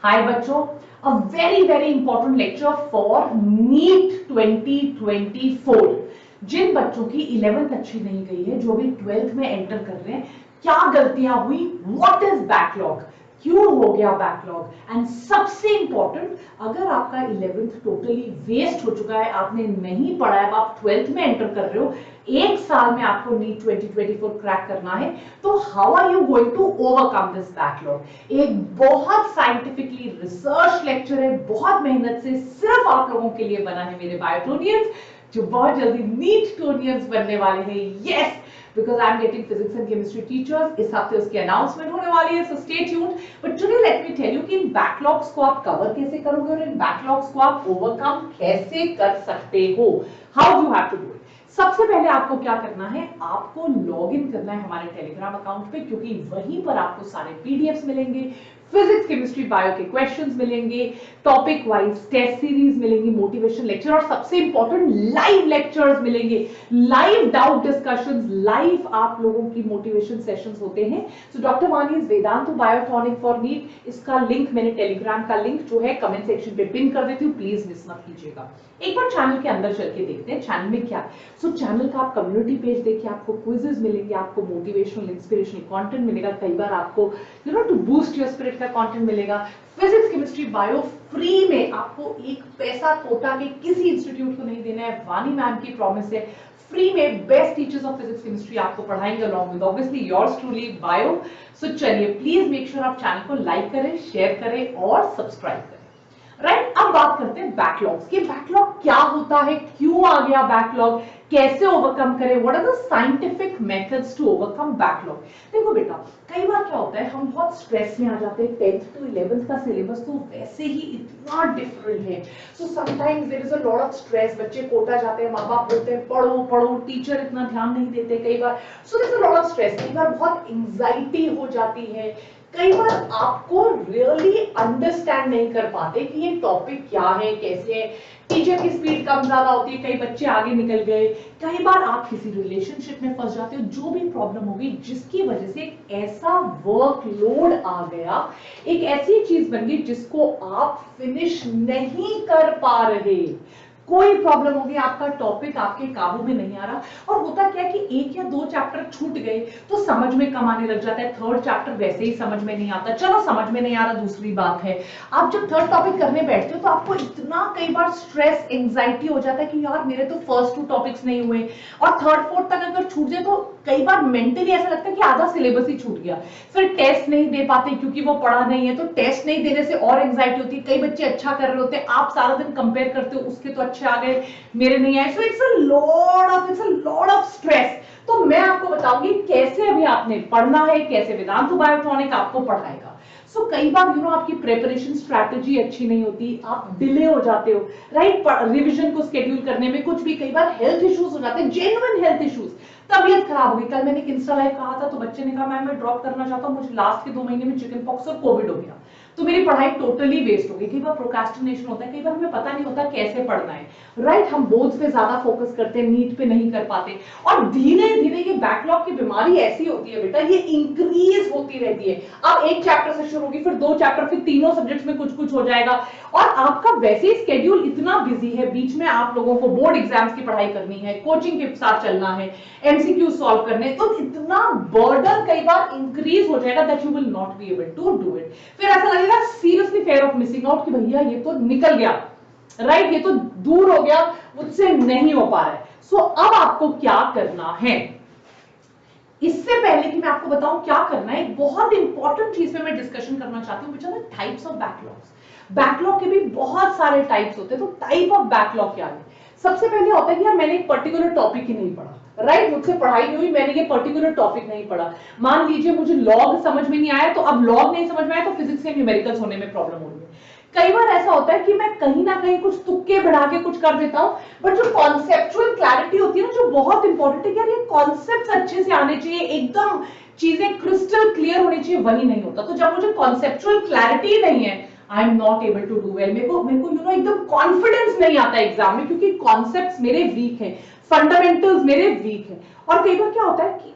हाय बच्चों, a very very important lecture for NEET 2024। जिन बच्चों की 11th अच्छी नहीं गई है, जो भी 12th में एंटर कर रहे हैं, क्या गलतियां हुई, व्हाट इज बैकलॉग, क्यों हो गया बैकलॉग, एंड सबसे इंपॉर्टेंट, अगर आपका 11th टोटली वेस्ट हो चुका है, आपने नहीं पढ़ा है, अब आप 12th में एंटर कर रहे हो, एक साल में आपको नीट 2024 क्रैक करना है, तो how are you going to overcome this backlog. एक बहुत साइंटिफिकली रिसर्च लेक्चर है, बहुत मेहनत से सिर्फ आप लोगों के लिए बना है मेरे बायोटोनियंस, जो बहुत जल्दी नीट टोनियंस बनने वाले हैं। Yes, because I'm getting physics and chemistry teachers, इस हफ्ते उसकी अनाउंसमेंट होने वाली है, so stay tuned. But today let me tell you कि इन बैकलॉग्स को आप कवर कैसे करोगे और इन बैकलॉग्स को आप ओवरकम कैसे कर सकते हो, how you have to do it. सबसे पहले आपको क्या करना है, आपको लॉग इन करना है हमारे टेलीग्राम अकाउंट पे, क्योंकि वहीं पर आपको सारे पीडीएफ्स मिलेंगे, फिजिक्स केमिस्ट्री बायो के क्वेश्चंस मिलेंगे, टॉपिक वाइज टेस्ट सीरीज मिलेंगी, मोटिवेशन लेक्चर और सबसे इंपॉर्टेंट लाइव लेक्चर्स मिलेंगे, लाइव डाउट डिस्कशंस, लाइव आप लोगों की मोटिवेशन सेशंस होते हैं। So doctor Vani's Vedantu Biotonic for NEET, इसका लिंक मैंने टेलीग्राम का लिंक जो है कमेंट सेक्शन पे पिन कर देती हूँ, प्लीज मिस मत कीजिएगा। एक बार चैनल के अंदर चल के देखते हैं चैनल में क्या। सो चैनल का आप कम्युनिटी पेज देखिए, आपको क्विजेस मिलेंगे, आपको मोटिवेशनल इंस्पिरेशनल कंटेंट मिलेगा, कई बार आपको टू बूस्ट योर स्पिरिट का कंटेंट मिलेगा। फिजिक्स केमिस्ट्री बायो फ्री में, आपको एक पैसा कोटा के किसी इंस्टीट्यूट को नहीं देना है, वानी मैम की प्रॉमिस है, फ्री में best teachers of physics chemistry आपको पढ़ाएंगे along with obviously yours truly bio. So चलिए प्लीज मेक श्योर आप चैनल को लाइक करें, शेयर करें और सब्सक्राइब करें। राइट, अब बात करते हैं बैकलॉग्स की। बैकलॉग क्या होता है, क्यों आ गया बैकलॉग, कैसे ओवरकम करें, what are the scientific methods to overcome backlog. देखो बेटा, कई बार क्या होता है, हम बहुत स्ट्रेस में आ जाते हैं, 10th टू 11th का सिलेबस तो वैसे ही इतना डिफरेंट है, so sometimes there is a lot of stress, बच्चे कोटा जाते हैं, माँ बाप बोलते हैं पढ़ो पढ़ो, टीचर इतना ध्यान नहीं देते कई बार, so there is a lot of stress, कई बार बहुत एंजाइटी हो जाती है, कई बार आपको रियली अंडरस्टैंड नहीं कर पाते कि ये टॉपिक क्या है, कैसे है, टीचर की स्पीड कम ज्यादा होती है, कई बच्चे आगे निकल गए, कई बार आप किसी रिलेशनशिप में फंस जाते हो, जो भी प्रॉब्लम होगी जिसकी वजह से एक ऐसा वर्कलोड आ गया, एक ऐसी चीज बन गई जिसको आप फिनिश नहीं कर पा रहे, कोई प्रॉब्लम होगी, आपका टॉपिक आपके काबू में नहीं आ रहा, और होता क्या कि एक या दो चैप्टर छूट गए तो समझ में कम आने लग जाता है, थर्ड चैप्टर वैसे ही समझ में नहीं आता, चलो समझ में नहीं आ रहा दूसरी बात है, आप जब थर्ड टॉपिक करने बैठते हो तो आपको इतना कई बार स्ट्रेस एंजाइटी हो जाता है कि यार मेरे तो फर्स्ट 2 टॉपिक्स नहीं हुए, और थर्ड फोर्थ तक अगर छूट जाए तो कई बार मेंटली ऐसा लगता है कि आधा सिलेबस ही छूट गया, फिर टेस्ट नहीं दे पाते क्योंकि वो पढ़ा नहीं है, तो टेस्ट नहीं देने से और एंजाइटी होती है, कई बच्चे अच्छा कर रहे होते हैं, आप सारा दिन कंपेयर करते हो, उसके तो अच्छे आ गए मेरे नहीं आए, so it's a lot of stress. तो मैं आपको बताऊंगी कैसे अभी आपने पढ़ना है, कैसे वेदांत बायोटॉनिक आपको पढ़ाएगा। सो कई बार आपकी प्रिपरेशन स्ट्रैटेजी अच्छी नहीं होती, आप डिले हो जाते हो, राइट, रिवीजन को स्केड्यूल करने में कुछ भी, कई बार हेल्थ इश्यूज हो जाते हैं, जेन्युइन हेल्थ इश्यूज, तबीयत खराब हो गई, कल मैंने एक इंस्टा लाइव कहा था तो बच्चे ने कहा मैम मैं ड्रॉप करना चाहता हूं, मुझे लास्ट के 2 महीने में चिकन पॉक्स और कोविड हो गया, तो मेरी पढ़ाई टोटली वेस्ट हो गई। कई बार प्रोक्रास्टिनेशन होता है, कई बार हमें पता नहीं होता कैसे पढ़ना है, राइट, हम बोर्ड्स पे ज्यादा फोकस करते हैं, नीट पे नहीं कर पाते, और धीरे धीरे ये बैकलॉग की बीमारी ऐसी होती है बेटा, ये इंक्रीज होती रहती है, अब एक चैप्टर से शुरू होगी, फिर 2 चैप्टर, फिर तीनों सब्जेक्ट्स में कुछ कुछ हो जाएगा, और आपका वैसे ही स्केड्यूल इतना बिजी है, बीच में आप लोगों को बोर्ड एग्जाम्स की पढ़ाई करनी है, कोचिंग के साथ चलना है, एमसीक्यू सॉल्व करने, तो इतना बर्डन कई बार इंक्रीज हो जाएगा that you will not be able to do it, फिर ऐसा लगेगा seriously fear of missing out कि भैया ये तो निकल गया, राइट, ये तो दूर हो गया, मुझसे नहीं हो पा रहा है। सो अब आपको क्या करना है, इससे पहले कि मैं आपको बताऊं क्या करना है, एक बहुत इंपॉर्टेंट चीज पे मैं डिस्कशन करना चाहती हूं, which are the types of backlogs. Backlog के भी बहुत सारे टाइप्स होते हैं, तो टाइप ऑफ बैकलॉग क्या है। सबसे पहले होता है कि यार मैंने एक पर्टिकुलर टॉपिक ही नहीं पढ़ा, राइट, मुझसे पढ़ाई नहीं हुई, मैंने ये पर्टिकुलर टॉपिक नहीं पढ़ा, मान लीजिए मुझे लॉग समझ में नहीं आया, तो अब लॉग नहीं समझ में आया तो फिजिक्स के न्यूमेरिकल्स होने में प्रॉब्लम हो रही है। कई बार ऐसा होता है कि मैं कहीं ना कहीं कुछ तुक्के बढ़ा के कुछ कर देता हूं, बट जो कॉन्सेप्चुअल क्लैरिटी होती है ना, जो बहुत इंपॉर्टेंट है, यार ये कॉन्सेप्ट्स अच्छे से आने चाहिए, एकदम चीजें क्रिस्टल क्लियर होनी चाहिए, वही नहीं होता। तो जब मुझे कॉन्सेप्चुअल क्लैरिटी नहीं है, I am not able to do well, मेरे को एकदम कॉन्फिडेंस नहीं आता एग्जाम में, क्योंकि कॉन्सेप्ट्स मेरे वीक हैं, फंडामेंटल्स मेरे वीक हैं। और कई बार क्या होता है कि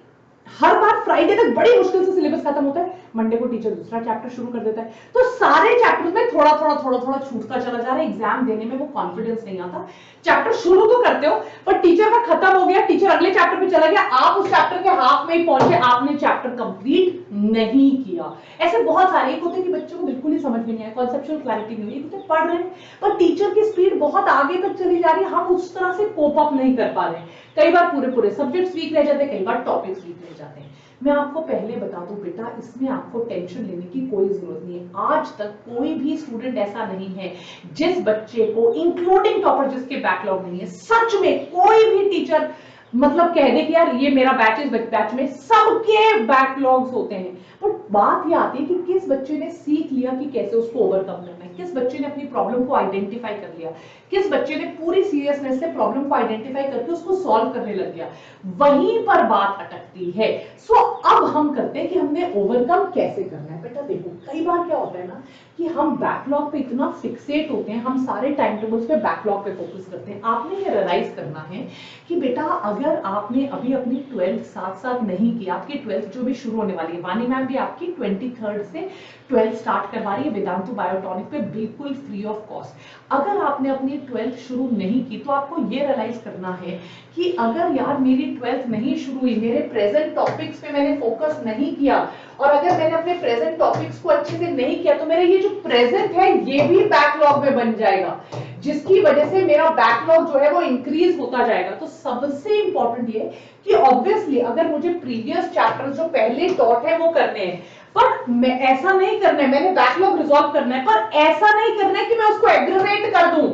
हर बार फ्राइडे तक बड़ी मुश्किल से सिलेबस खत्म होता है, मंडे को टीचर दूसरा चैप्टर शुरू कर देता है, तो सारे चैप्टर्स में थोड़ा थोड़ा छूटता चला जा रहा है, एग्जाम देने में वो कॉन्फिडेंस नहीं आता। चैप्टर शुरू तो करते हो पर टीचर का खत्म हो गया, टीचर अगले चैप्टर पे चला गया, आप उस चैप्टर के हाफ में ही पहुंचे, आपने चैप्टर कंप्लीट नहीं किया। ऐसे बहुत सारे एक होते कि बच्चों को बिल्कुल ही समझ में नहीं आया, कॉन्सेप्चुअल क्लैरिटी नहीं हुई, होते पढ़ रहे हैं पर टीचर की स्पीड बहुत आगे तक चली जा रही है, हम उस तरह से कोप अप नहीं कर पा रहे। कई बार पूरे पूरे सब्जेक्ट्स वीक रह जाते हैं, कई बार टॉपिक्स वीक रह जाते हैं। मैं आपको पहले बता दूं बेटा, इसमें आपको टेंशन लेने की कोई जरूरत नहीं है। आज तक कोई भी स्टूडेंट ऐसा नहीं है जिस बच्चे को, इंक्लूडिंग टॉपर, जिसके बैकलॉग नहीं है। सच में कोई भी टीचर मतलब कह दे कि यार ये मेरा बैच, इस बैच में सबके बैकलॉग्स होते हैं, पर बात ये आती है कि किस बच्चे ने सीख लिया कि कैसे उसको ओवरकम करना है, किस बच्चे ने अपनी प्रॉब्लम को आइडेंटिफाई कर लिया, किस बच्चे ने पूरी सीरियसनेस से प्रॉब्लम को आइडेंटिफाई करके उसको सॉल्व करने लग गया, वहीं पर बात अटकती है। सो अब हम करते हैं कि हमने ओवरकम कैसे करना है। बेटा देखो, कई बार क्या होता है ना कि हम बैकलॉग पे इतना फिक्सेट होते हैं, हम सारे टाइम टेबल्स पे बैकलॉग पे फोकस करते हैं। आपने ये रियलाइज करना है कि बेटा अगर आपने अभी अपनी 12th साथ साथ नहीं की, आपकी 12th जो भी शुरू होने वाली है, वानी मैम भी आपकी 23rd से 12th स्टार्ट करवा रही है वेदांतु बायोटॉनिक पे, बिल्कुल फ्री ऑफ कॉस्ट। अगर आपने अपनी 12th शुरू नहीं की तो आपको ये रियलाइज करना है कि अगर यार मेरी 12th नहीं शुरू हुई, मेरे प्रेजेंट टॉपिक्स पे मैंने फोकस नहीं किया, और अगर मैंने अपने प्रेजेंट टॉपिक्स को अच्छे से नहीं किया, तो मेरा ये जो प्रेजेंट है ये भी बैकलॉग में बन जाएगा, जिसकी वजह से मेरा बैकलॉग जो है वो इंक्रीज होता जाएगा। तो सबसे इंपॉर्टेंट ये कि ऑब्वियसली अगर मुझे प्रीवियस चैप्टर्स जो पहले टॉट है वो करने हैं, पर मैं ऐसा नहीं करना है, मैंने बैकलॉग रिजॉल्व करना है, पर ऐसा नहीं करना है कि मैं उसको एग्रीवेट कर दूं।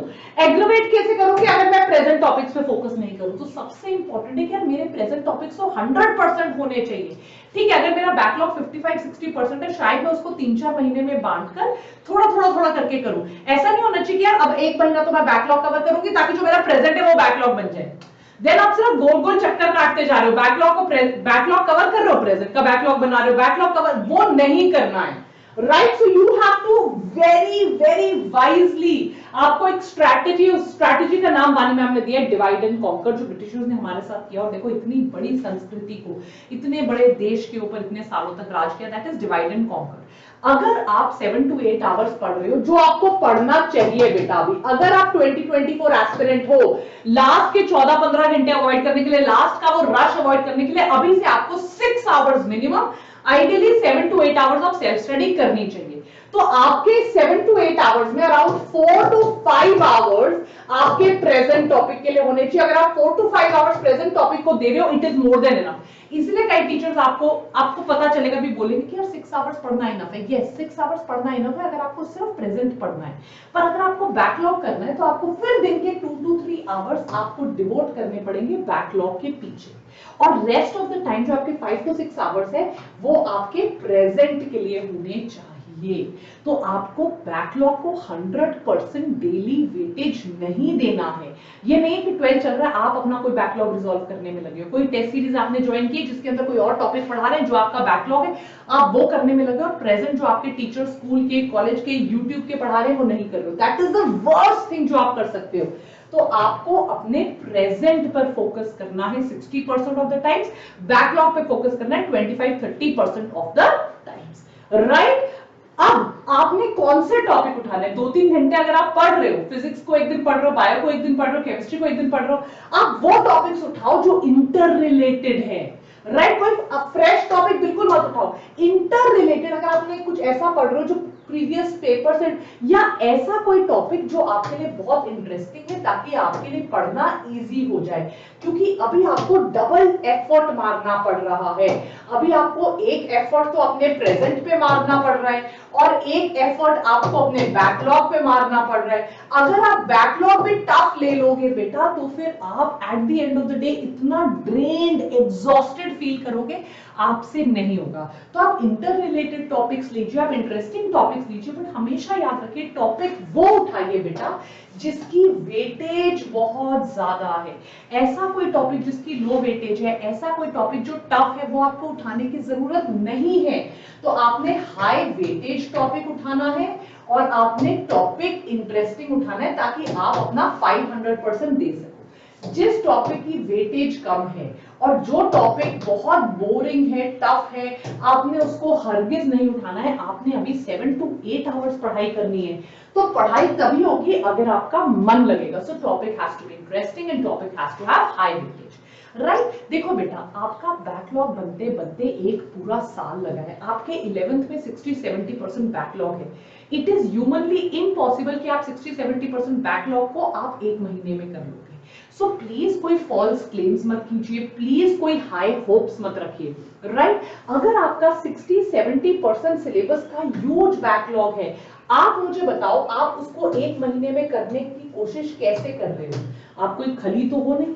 एग्रीवेट कैसे करूंगी अगर मैं प्रेजेंट टॉपिक्स पे फोकस नहीं करूं? तो सबसे इंपॉर्टेंट है कि यार मेरे प्रेजेंट टॉपिक्स तो 100% होने चाहिए। ठीक है, अगर मेरा बैकलॉग 55-60% है, शायद मैं उसको 3-4 महीने में बांटकर थोड़ा करके करूं। ऐसा नहीं होना चाहिए कि यार अब एक महीना तो मैं बैकलॉग कवर करूंगी ताकि जो मेरा प्रेजेंट है वो बैकलॉग बन जाए। देन आप सिर्फ गोल गोल चक्कर काटते जा रहे हो, बैकलॉग कवर कर रहे हो, प्रेजेंट का बैकलॉग बना रहे हो, बैकलॉग कवर, वो नहीं करना है। Right, so you have to very wisely, आपको एक स्ट्रैटेजी का नाम वानी मैम ने दिया है, डिवाइड एंड कॉन्कर, जो ब्रिटिशर्स ने हमारे साथ किया। और देखो इतनी बड़ी संस्कृति को, इतने बड़े देश के ऊपर इतने सालों तक राज किया, that is divide and conquer. अगर आप 7 to 8 आवर्स पढ़ रहे हो, जो आपको पढ़ना चाहिए बेटा, अभी अगर आप 2024 एस्पिरेंट हो, लास्ट के 14-15 घंटे अवॉइड करने के लिए, लास्ट का वो रश अवॉइड करने के लिए, अभी से आपको 6 hours minimum, ideally 7 to 8 hours of self study करनी चाहिए। तो आपके 7 to 8 आवर्स में अराउंड 4 to 5 आवर्स आपके प्रेजेंट टॉपिक के लिए होने चाहिए। अगर आप 4 to 5 आवर्स प्रेजेंट टॉपिक को दे रहे हो, it is more than enough. इसलिए कई टीचर्स आपको पता चलेगा भी बोलेंगे कि यार 6 आवर्स पढ़ना इनफ है। यस, 6 आवर्स पढ़ना इनफ है अगर आपको सिर्फ प्रेजेंट पढ़ना है। पर अगर आपको बैकलॉग करना है तो आपको फिर दिन के 2 to 3 आवर्स आपको डिवोट करने पड़ेंगे बैकलॉग के पीछे, और रेस्ट ऑफ द टाइम जो आपके 5 to 6 आवर्स है वो आपके प्रेजेंट के लिए होने चाहिए। तो आपको बैकलॉग को 100% डेली वेटेज नहीं देना है। ये नहीं कि 12 चल रहा है आप अपना कोई बैकलॉग रिजॉल्व करने में लगे हो, कोई टेस्ट सीरीज आपने ज्वाइन की जिसके अंदर कोई और टॉपिक पढ़ा रहे हैं, जो आपका बैकलॉग है आप वो करने में लगे, और प्रेजेंट जो आपके टीचर स्कूल के, कॉलेज के, यूट्यूब के पढ़ा रहे हैं वो नहीं कर रहे हो। That is the worst thing जो आप कर सकते हो। तो आपको अपने प्रेजेंट पर फोकस करना है 60% ऑफ द टाइम्स, बैकलॉग पे फोकस करना है 25-30% ऑफ द टाइम्स। राइट, अब आपने कौन से टॉपिक उठाने हैं? 2-3 घंटे अगर आप पढ़ रहे हो, फिजिक्स को एक दिन पढ़ रहे हो, बायो को एक दिन पढ़ रहे हो, केमिस्ट्री को एक दिन पढ़ रहे हो, आप वो टॉपिक्स उठाओ जो इंटर रिलेटेड है। राइट, कोई फ्रेश टॉपिक बिल्कुल मत उठाओ। इंटर रिलेटेड, अगर आपने कुछ ऐसा पढ़ रहे हो जो प्रीवियस पेपर से, या ऐसा कोई टॉपिक जो आपके लिए बहुत इंटरेस्टिंग है ताकि आपके लिए पढ़ना इजी हो जाए, क्योंकि अभी आपको डबल एफर्ट मारना पड़ रहा है। अभी आपको एक एफर्ट तो अपने प्रेजेंट पे मारना पड़ रहा है और एक एफर्ट आपको अपने बैकलॉग पे मारना पड़ रहा है। अगर आप बैकलॉग पे टफ ले लोगे बेटा, तो फिर आप at the end of the day इतना ड्रेन्ड, एग्जॉस्टेड फील करोगे, आपसे नहीं होगा। तो आप इंटर रिलेटेड टॉपिक्स लीजिए, आप इंटरेस्टिंग टॉपिक्स लीजिए, बट हमेशा याद रखिए टॉपिक वो उठाइए बेटा जिसकी वेटेज बहुत ज्यादा है। ऐसा कोई टॉपिक जिसकी लो वेटेज है, ऐसा कोई टॉपिक जो टफ है, वो आपको उठाने की जरूरत नहीं है। तो आपने हाई वेटेज टॉपिक उठाना है और आपने टॉपिक इंटरेस्टिंग उठाना है ताकि आप अपना 500% दे सको। जिस टॉपिक की वेटेज कम है और जो टॉपिक बहुत बोरिंग है, टफ है, आपने उसको हरगिज नहीं उठाना है। आपने अभी 7 to 8 आवर्स पढ़ाई करनी है। तो पढ़ाई तभी होगी अगर आपका मन लगेगा। So topic has to be interesting and topic has to have high weightage, right? देखो बेटा, आपका बैकलॉग बनते बनते एक पूरा साल लगा है। आपके 11th में 60-70% बैकलॉग है। इट इज ह्यूमनली इम्पॉसिबल कि आप 60-70% बैकलॉग को आप एक महीने में कर लोगे। सो प्लीज कोई फॉल्स क्लेम्स मत कीजिए, प्लीज कोई हाई होप्स मत रखिए, राइट? अगर आपका 60-70% सिलेबस का ह्यूज बैकलॉग है, आप मुझे बताओ आप उसको एक महीने में करने की कोशिश कैसे कर रहे हो? आप कोई खली तो हो नहीं,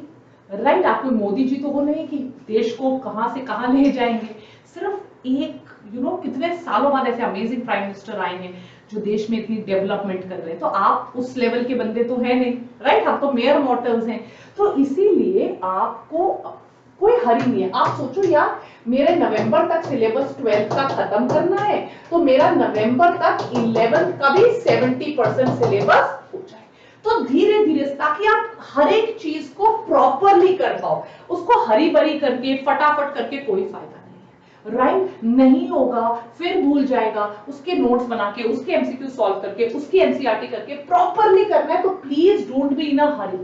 राइट? आप कोई मोदी जी तो हो नहीं कि देश को कहां से कहां ले जाएंगे। सिर्फ एक कितने सालों बाद ऐसे अमेजिंग प्राइम मिनिस्टर आए हैं जो देश में इतनी डेवलपमेंट कर रहे हैं। तो आप उस लेवल के बंदे तो है नहीं, राइट? आप तो मेयर मॉर्टल्स हैं। तो इसीलिए आपको कोई हरी नहीं है। आप सोचो यार, मेरे नवंबर तक सिलेबस 12th का खत्म करना है, तो मेरा नवंबर तक 11th का भी 70% सिलेबस हो जाए। तो धीरे धीरे, ताकि आप हर एक चीज को प्रॉपरली कर पाओ। उसको हरी भरी करके फटाफट करके कोई फायदा नहीं है, राइट? नहीं होगा, फिर भूल जाएगा। उसके नोट्स बना के, उसके एमसीक्यू सॉल्व करके, उसकी एनसीईआरटी करके प्रॉपरली करना है। तो please don't be in a Hari.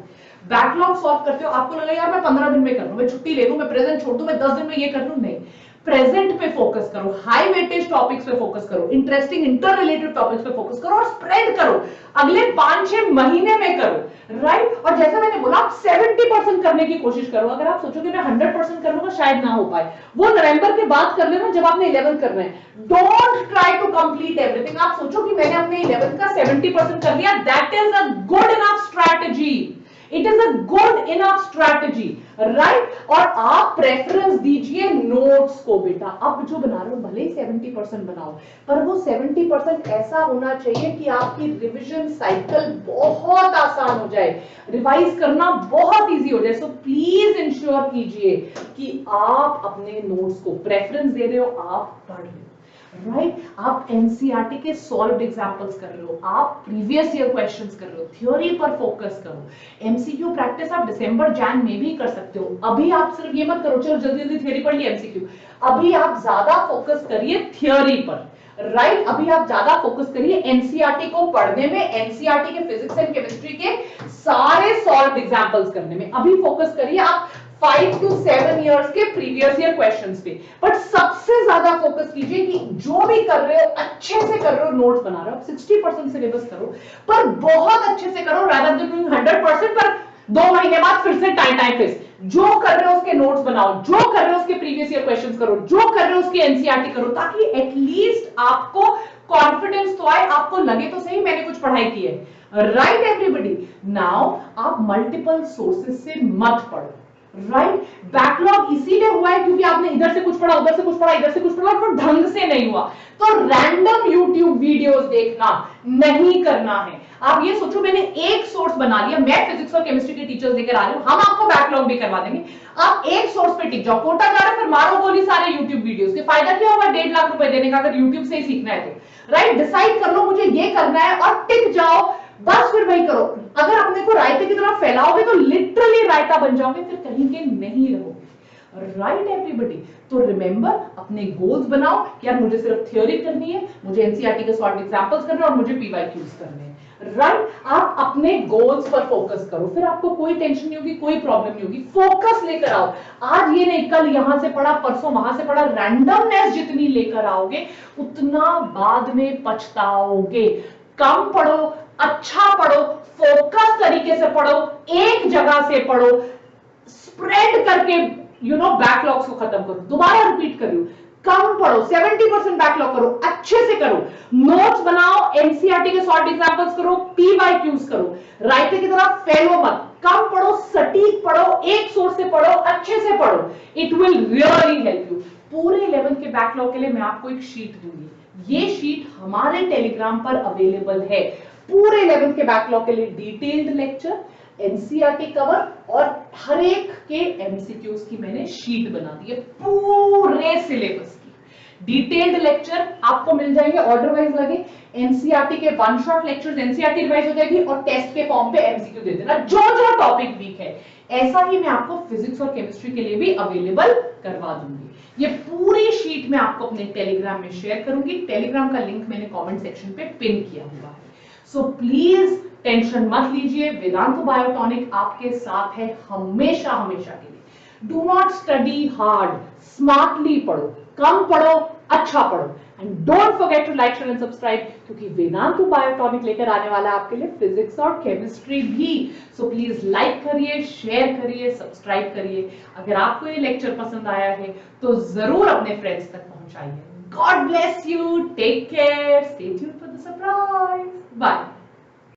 Backlog solve करते हो, आपको लगा यार मैं 15 दिन में कर लूं, मैं छुट्टी ले लूं, मैं प्रेजेंट छोड़ दूं, मैं 10 दिन में ये कर लूं। नहीं, प्रेजेंट पे फोकस करो, हाई वेटेज टॉपिक्स पे फोकस करो, इंटरेस्टिंग इंटर रिलेटेड टॉपिक्स पे फोकस करो और स्प्रेड करो। अगले 5-6 महीने में करो, राइट? और जैसा मैंने बोला, आप 70% करने की कोशिश करो। अगर आप सोचोगे मैं 100% कर लूंगा, शायद ना हो पाए। वो नवंबर के बाद कर लेना जब आपने 11 करना है। Don't try to complete everything. आप सोचो कि मैंने अपने 11 का 70% कर लिया, that is a good enough strategy. It is a good enough strategy, right? और आप प्रेफरेंस दीजिए नोट्स को। बेटा आप जो बना रहे हो भले ही 70% बनाओ, पर वो 70% ऐसा होना चाहिए कि आपकी रिवीजन साइकिल बहुत आसान हो जाए, रिवाइज करना बहुत इजी हो जाए। सो प्लीज इंश्योर कीजिए कि आप अपने नोट्स को प्रेफरेंस दे रहे हो, आप पढ़ रहे हो, राइट? आप एनसीईआरटी के सॉल्व्ड एग्जांपल्स कर रहे हो, आप प्रीवियस ईयर क्वेश्चंस कर रहे हो, थ्योरी पर फोकस करो। एमसीक्यू प्रैक्टिस आप दिसंबर जैन में भी कर सकते हो। अभी आप सिर्फ ये मत करो चलो जल्दी जल्दी थ्योरी पढ़ ली एमसीक्यू। अभी आप ज्यादा फोकस करिए थ्योरी पर, राइट? अभी आप ज्यादा फोकस करिए एनसीईआरटी को पढ़ने में, एनसीईआरटी के फिजिक्स एंड केमिस्ट्री के सारे सॉल्व्ड एग्जांपल्स करने में। अभी फोकस करिए आप 5 to 7 इयर्स के प्रीवियस ईयर क्वेश्चंस पे। बट सबसे ज्यादा फोकस कीजिए कि जो भी कर रहे हो अच्छे से कर रहे हो, नोट्स बना रहे हो, 60% सिलेबस करो, पर बहुत अच्छे से करो, rather than doing 100%। पर 2 महीने बाद फिर से टाइम फेस। जो कर रहे हो उसके नोट्स बनाओ, जो कर रहे हो उसके प्रीवियस ईयर क्वेश्चंस करो, जो कर रहे हो उसकी एनसीईआरटी करो, ताकि एटलीस्ट आपको कॉन्फिडेंस तो आए, आपको लगे तो सही मैंने कुछ पढ़ाई की है, राइट एवरीबॉडी? नाउ आप मल्टीपल सोर्सेज से मत पढ़ो, राइट? बैकलॉग इसीलिए हुआ है क्योंकि आपने इधर से कुछ पढ़ा, उधर से कुछ पढ़ा, इधर से कुछ पढ़ा, और ढंग से नहीं हुआ। तो रैंडम यूट्यूब वीडियोस देखना नहीं करना है। आप ये सोचो मैंने एक सोर्स बना लिया, मैं फिजिक्स और केमिस्ट्री के टीचर्स लेकर आ रहे हूं, हम आपको बैकलॉग भी करवा देंगे। आप एक सोर्स पे टिक जाओ, कोटा जा रहा है फिर मारो गोली सारे यूट्यूब वीडियोस के। फायदा क्या होगा 1.5 लाख रुपए देने का अगर यूट्यूब से ही सीखना है तो, राइट? डिसाइड कर लो मुझे ये करना है और टिक जाओ, बस फिर वही करो। अगर अपने को रायते की तरह फैलाओगे तो लिटरली रायता बन जाओगे, फिर कहीं के नहीं रहोगे, राइट एवरीबॉडी? तो रिमेंबर, अपने गोल्स बनाओ कि यार मुझे सिर्फ थ्योरी करनी है, मुझे एनसीईआरटी के सॉल्व एग्जांपल्स करने हैं और मुझे पीवाईक्यूज करने हैं, राइट? आप अपने गोल्स पर फोकस करो, फिर आपको कोई टेंशन नहीं होगी, कोई प्रॉब्लम नहीं होगी। फोकस लेकर आओ। आज ये नहीं, कल यहां से पढ़ा, परसों वहां से पढ़ा। रैंडमनेस जितनी लेकर आओगे उतना बाद में पछताओगे। कम पढ़ो, अच्छा पढ़ो, फोकस तरीके से पढ़ो, एक जगह से पढ़ो, स्प्रेड करके बैकलॉग्स को खत्म करो। दोबारा रिपीट कर रही हूं, कम पढ़ो, 70% बैकलॉग करो, अच्छे से करो, नोट्स बनाओ, एनसीईआरटी के सॉल्व एग्जांपल्स करो, पीवाईक्यूज करो, राइटर की तरह फेलो मत। कम पढ़ो, सटीक पढ़ो, एक सोर्स से पढ़ो, अच्छे से पढ़ो, it will really help you. पूरे 11 के बैकलॉग के लिए मैं आपको एक शीट दूंगी, ये शीट हमारे टेलीग्राम पर अवेलेबल है। पूरे 11 के बैकलॉग के लिए डिटेल्ड लेक्चर, एनसीईआरटी कवर और हर एक के एमसीक्यूज की मैंने शीट बना दी है पूरे सिलेबस की। डिटेल्ड लेक्चर आपको मिल जाएंगे ऑर्डर वाइज लगे, एनसीईआरटी के one shot lectures, NCERT revise हो जाएगी और टेस्ट के फॉर्म पे एमसीक्यू दे देना जो जो टॉपिक वीक है। ऐसा ही मैं आपको फिजिक्स और केमिस्ट्री के लिए भी अवेलेबल करवा दूंगी। ये पूरी शीट मैं आपको अपने टेलीग्राम में शेयर करूंगी, टेलीग्राम का लिंक मैंने कमेंट सेक्शन पे पिन किया हुआ है। सो प्लीज टेंशन मत लीजिए, वेदांतु बायोटॉनिक आपके साथ है हमेशा हमेशा के लिए। Do not study hard, smartly पढ़ो, कम पढ़ो, अच्छा पढ़ो, and don't forget to like, share and subscribe, क्योंकि वेदांतु बायोटॉनिक लेकर आने वाला है आपके लिए फिजिक्स और केमिस्ट्री भी। सो प्लीज लाइक करिए, शेयर करिए, सब्सक्राइब करिए। अगर आपको ये लेक्चर पसंद आया है तो जरूर अपने फ्रेंड्स तक पहुंचाइए। God bless you, take care, stay tuned for the surprise, bye.